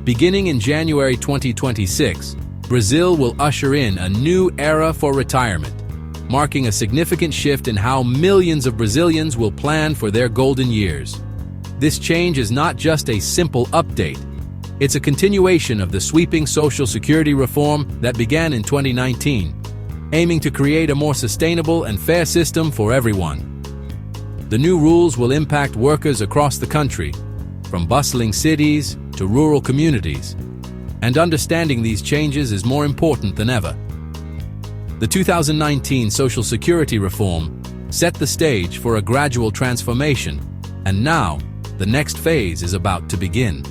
Beginning in January 2026, Brazil will usher in a new era for retirement, marking a significant shift in how millions of Brazilians will plan for their golden years. This change is not just a simple update. It's a continuation of the sweeping Social Security reform that began in 2019, aiming to create a more sustainable and fair system for everyone. The new rules will impact workers across the country, from bustling cities to rural communities, and understanding these changes is more important than ever. The 2019 Social Security reform set the stage for a gradual transformation, and now the next phase is about to begin.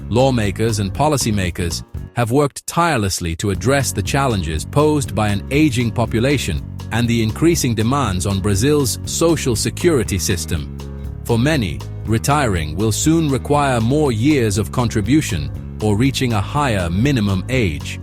Lawmakers and policymakers have worked tirelessly to address the challenges posed by an aging population and the increasing demands on Brazil's social security system. For many, retiring will soon require more years of contribution or reaching a higher minimum age.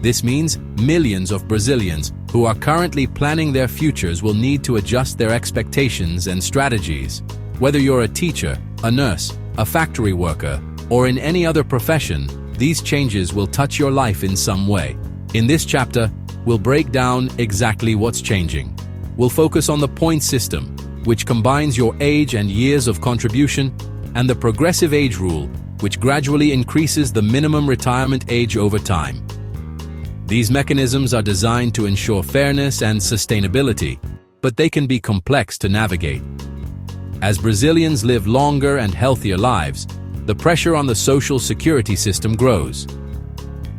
This means millions of Brazilians who are currently planning their futures will need to adjust their expectations and strategies. Whether you're a teacher, a nurse, a factory worker, or in any other profession, these changes will touch your life in some way. In this chapter, we'll break down exactly what's changing. We'll focus on the point system, which combines your age and years of contribution, and the progressive age rule, which gradually increases the minimum retirement age over time. These mechanisms are designed to ensure fairness and sustainability, but they can be complex to navigate. As Brazilians live longer and healthier lives, the pressure on the social security system grows.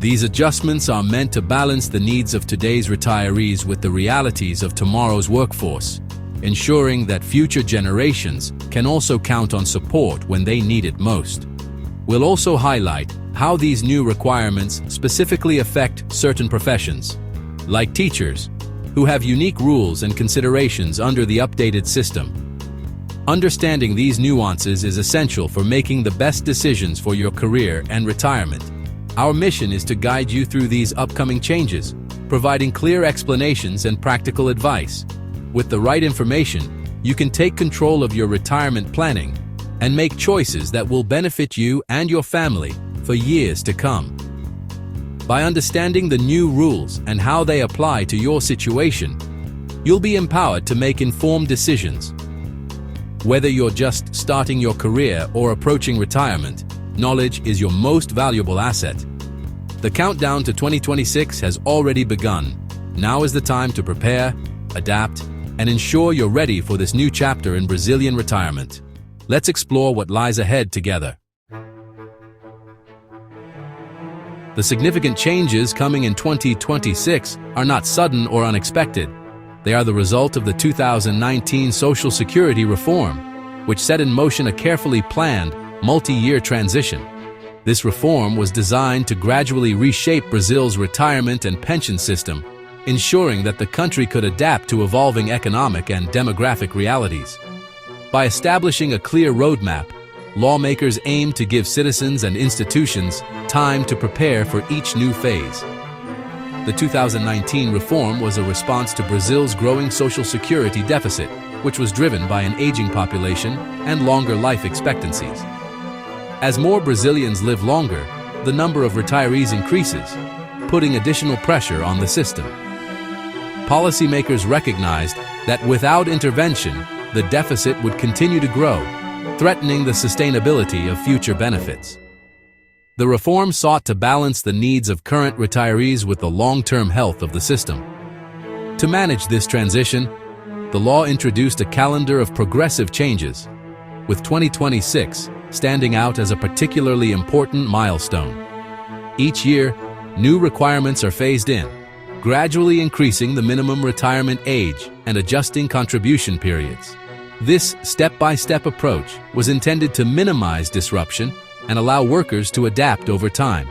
These adjustments are meant to balance the needs of today's retirees with the realities of tomorrow's workforce, ensuring that future generations can also count on support when they need it most. We'll also highlight how these new requirements specifically affect certain professions, like teachers, who have unique rules and considerations under the updated system. Understanding these nuances is essential for making the best decisions for your career and retirement. Our mission is to guide you through these upcoming changes, providing clear explanations and practical advice. With the right information, you can take control of your retirement planning and make choices that will benefit you and your family for years to come. By understanding the new rules and how they apply to your situation, you'll be empowered to make informed decisions. Whether you're just starting your career or approaching retirement, knowledge is your most valuable asset. The countdown to 2026 has already begun. Now is the time to prepare, adapt, and ensure you're ready for this new chapter in Brazilian retirement. Let's explore what lies ahead together. The significant changes coming in 2026 are not sudden or unexpected. They are the result of the 2019 Social Security reform, which set in motion a carefully planned, multi-year transition. This reform was designed to gradually reshape Brazil's retirement and pension system, ensuring that the country could adapt to evolving economic and demographic realities. By establishing a clear roadmap, lawmakers aim to give citizens and institutions time to prepare for each new phase. The 2019 reform was a response to Brazil's growing social security deficit, which was driven by an aging population and longer life expectancies. As more Brazilians live longer, the number of retirees increases, putting additional pressure on the system. Policymakers recognized that without intervention, the deficit would continue to grow, threatening the sustainability of future benefits. The reform sought to balance the needs of current retirees with the long-term health of the system. To manage this transition, the law introduced a calendar of progressive changes, with 2026 standing out as a particularly important milestone. Each year, new requirements are phased in, gradually increasing the minimum retirement age and adjusting contribution periods. This step-by-step approach was intended to minimize disruption and allow workers to adapt over time.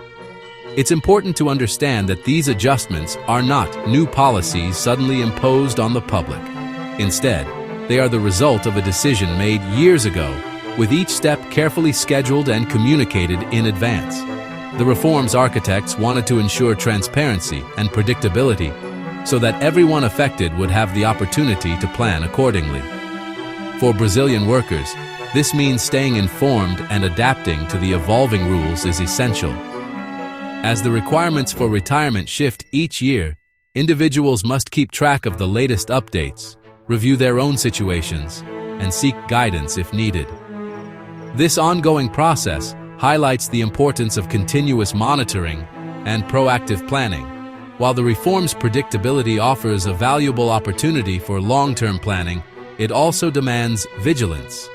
It's important to understand that these adjustments are not new policies suddenly imposed on the public. Instead, they are the result of a decision made years ago, with each step carefully scheduled and communicated in advance. The reform's architects wanted to ensure transparency and predictability so that everyone affected would have the opportunity to plan accordingly. For Brazilian workers, This means staying informed and adapting to the evolving rules is essential. As the requirements for retirement shift each year, individuals must keep track of the latest updates, review their own situations, and seek guidance if needed. This ongoing process highlights the importance of continuous monitoring and proactive planning. While the reform's predictability offers a valuable opportunity for long-term planning, it also demands vigilance.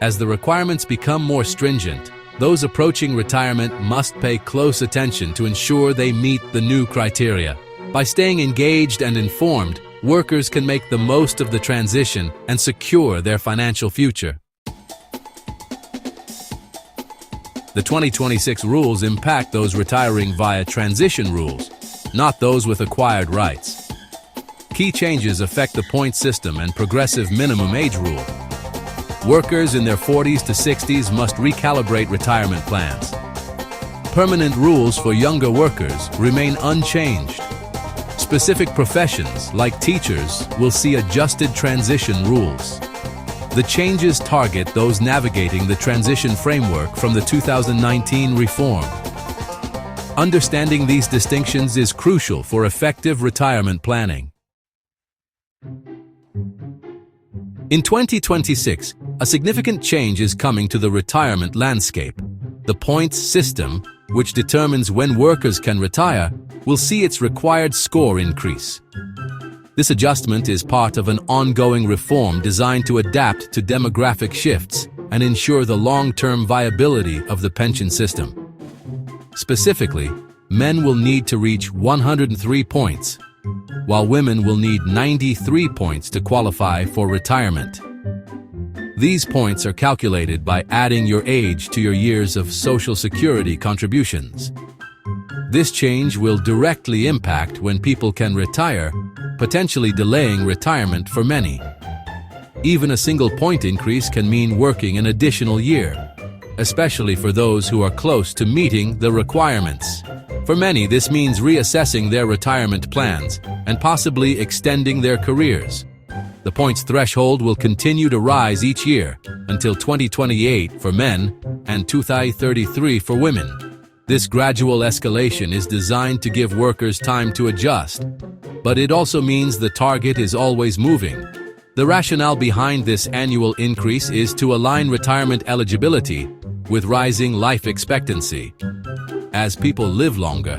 As the requirements become more stringent, those approaching retirement must pay close attention to ensure they meet the new criteria. By staying engaged and informed, workers can make the most of the transition and secure their financial future. The 2026 rules impact those retiring via transition rules, not those with acquired rights. Key changes affect the point system and progressive minimum age rule. Workers in their 40s to 60s must recalibrate retirement plans. Permanent rules for younger workers remain unchanged. Specific professions, like teachers, will see adjusted transition rules. The changes target those navigating the transition framework from the 2019 reform. Understanding these distinctions is crucial for effective retirement planning. In 2026, a significant change is coming to the retirement landscape. The points system, which determines when workers can retire, will see its required score increase. This adjustment is part of an ongoing reform designed to adapt to demographic shifts and ensure the long-term viability of the pension system. Specifically, men will need to reach 103 points, while women will need 93 points to qualify for retirement. These points are calculated by adding your age to your years of Social Security contributions. This change will directly impact when people can retire, potentially delaying retirement for many. Even a single point increase can mean working an additional year, especially for those who are close to meeting the requirements. For many, this means reassessing their retirement plans and possibly extending their careers. The points threshold will continue to rise each year until 2028 for men and 2033 for women. This gradual escalation is designed to give workers time to adjust, but it also means the target is always moving. The rationale behind this annual increase is to align retirement eligibility with rising life expectancy. As people live longer,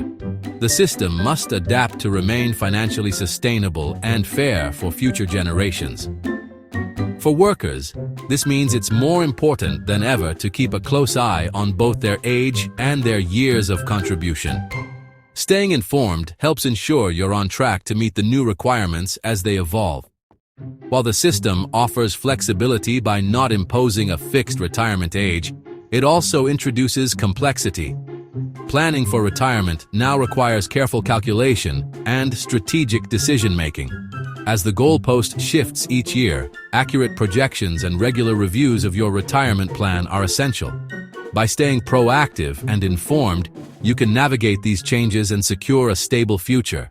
the system must adapt to remain financially sustainable and fair for future generations. For workers, this means it's more important than ever to keep a close eye on both their age and their years of contribution. Staying informed helps ensure you're on track to meet the new requirements as they evolve. While the system offers flexibility by not imposing a fixed retirement age, it also introduces complexity. Planning for retirement now requires careful calculation and strategic decision-making. As the goalpost shifts each year, accurate projections and regular reviews of your retirement plan are essential. By staying proactive and informed, you can navigate these changes and secure a stable future.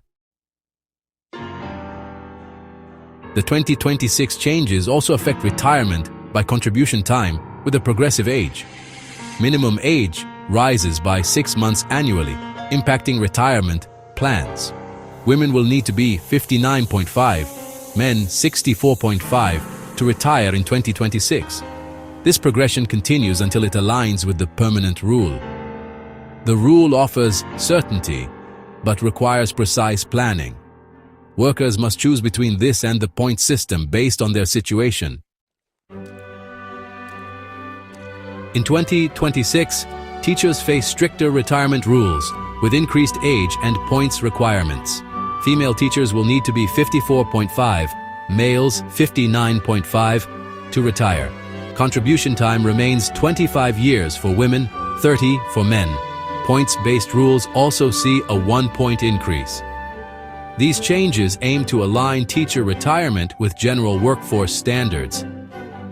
The 2026 changes also affect retirement by contribution time with a progressive age. Minimum age rises by 6 months annually, impacting retirement plans. Women will need to be 59.5, men 64.5 to retire in 2026. This progression continues until it aligns with the permanent rule. The rule offers certainty, but requires precise planning. Workers must choose between this and the point system based on their situation. In 2026, teachers face stricter retirement rules with increased age and points requirements. Female teachers will need to be 54.5, males 59.5 to retire. Contribution time remains 25 years for women, 30 for men. Points-based rules also see a 1-point increase. These changes aim to align teacher retirement with general workforce standards.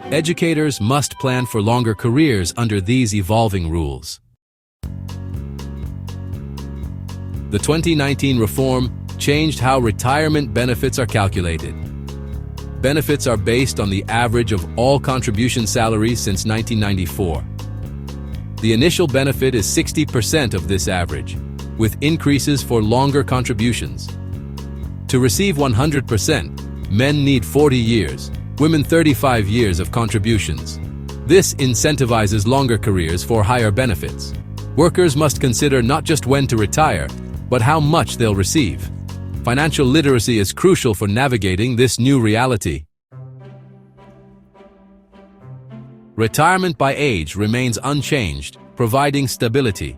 Educators must plan for longer careers under these evolving rules. The 2019 reform changed how retirement benefits are calculated. Benefits are based on the average of all contribution salaries since 1994. The initial benefit is 60% of this average, with increases for longer contributions. To receive 100%, men need 40 years, women 35 years of contributions. This incentivizes longer careers for higher benefits. Workers must consider not just when to retire, but how much they'll receive. Financial literacy is crucial for navigating this new reality. Retirement by age remains unchanged, providing stability.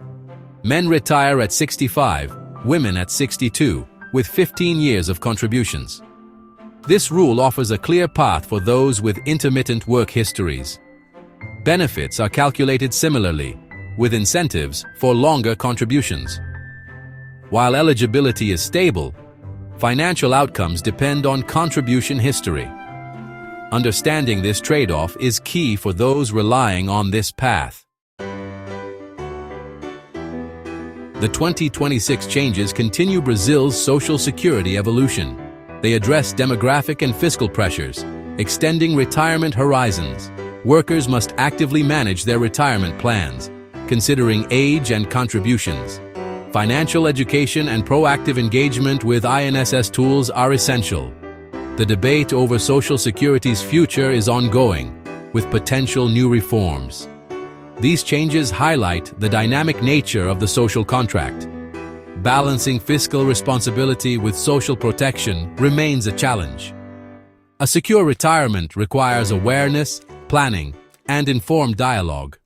Men retire at 65, women at 62, with 15 years of contributions. This rule offers a clear path for those with intermittent work histories. Benefits are calculated similarly, with incentives for longer contributions. While eligibility is stable, financial outcomes depend on contribution history. Understanding this trade-off is key for those relying on this path. The 2026 changes continue Brazil's social security evolution. They address demographic and fiscal pressures, extending retirement horizons. Workers must actively manage their retirement plans, considering age and contributions. Financial education and proactive engagement with INSS tools are essential. The debate over Social Security's future is ongoing, with potential new reforms. These changes highlight the dynamic nature of the social contract. Balancing fiscal responsibility with social protection remains a challenge. A secure retirement requires awareness, planning, and informed dialogue.